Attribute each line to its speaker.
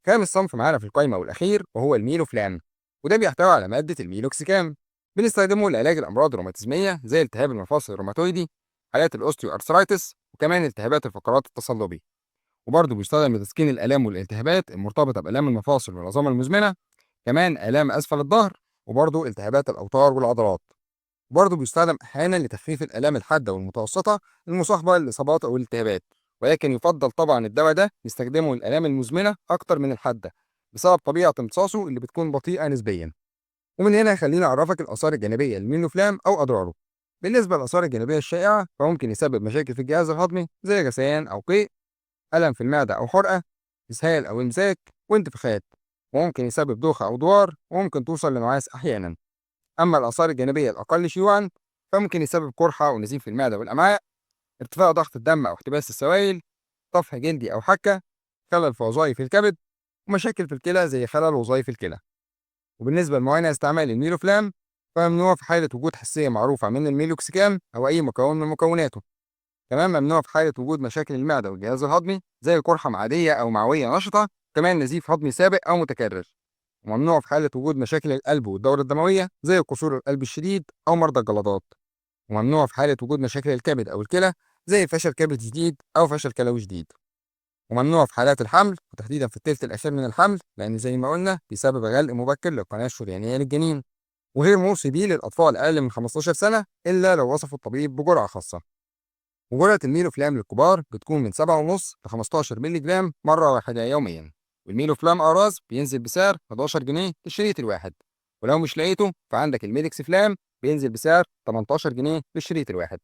Speaker 1: خامس صنف معانا في القايمة والأخير وهو الميلوفلام، وده بيحتوي على مادة الميلوكسيكام. بنستخدمه لعلاج الأمراض الروماتيزمية زي التهاب المفاصل الروماتويدي، حالات الأوستيو أرثرايتس، وكمان التهابات الفقرات التصلبي. وبرضه بيستخدم لتسكين الآلام والالتهابات المرتبطة بآلام المفاصل والعظام المزمنة، كمان آلام أسفل الظهر، وبرضه التهابات الأوتار والعضلات. وبرضه بيستخدم أحيانا لتخفيف الآلام الحادة والمتوسطة المصاحبة للإصابات أو الالتهابات، ولكن يفضل طبعا الدواء ده نستخدمه للآلام المزمنة أكتر من الحادة بسبب طبيعة امتصاصه اللي بتكون بطيئة نسبيا. ومن هنا خليني أعرفك الآثار الجانبية للمينوفلام أو أضراره. بالنسبة للآثار الجانبية الشائعة فممكن يسبب مشاكل في الجهاز الهضمي زي غثيان أو قيء، ألم في المعدة أو حرقة، إسهال أو إمساك، وانتفاخات. وممكن يسبب دوخة أو دوار، وممكن توصل لنعاس أحيانا. أما الآثار الجانبية الأقل شيوعا فممكن يسبب قرحة ونزيف في المعدة والأمعاء، ارتفاع ضغط الدم أو احتباس السوائل، طفح جلدي أو حكة، خلل في وظائف الكبد، ومشاكل في الكلى زي خلل وظائف الكلى. وبالنسبة لموانع استعمال الميلوفلام فممنوع في حالة وجود حساسية معروفة من الميلوكسيكام أو أي مكون من مكوناته. كمان ممنوع في حالة وجود مشاكل المعدة والجهاز الهضمي زي قرحة معدية أو معوية نشطة، كمان نزيف هضمي سابق أو متكرر. وممنوع في حالة وجود مشاكل القلب والدورة الدموية زي قصور القلب الشديد أو مرضى الجلطات. وممنوع في حالة وجود مشاكل الكبد أو الكلى زي فشل كبد جديد أو فشل كلوي جديد. وممنوع في حالات الحمل وتحديدا في الثلث الأخير من الحمل، لأن زي ما قلنا بسبب غلق مبكر للقناة الشريانية للجنين. وغير موصي بيه للأطفال أقل من 15 سنة إلا لو وصفه الطبيب بجرعة خاصة. وجرعة الميلوفلام للكبار بتكون من 7.5 ل 15 مللي جرام مرة واحدة يوميا. والميلوفلام أراز بينزل بسعر 11 جنيه للشريط الواحد، ولو مش لقيته فعندك الميديكس فلام بينزل بسعر 18 جنيه للشريط الواحد.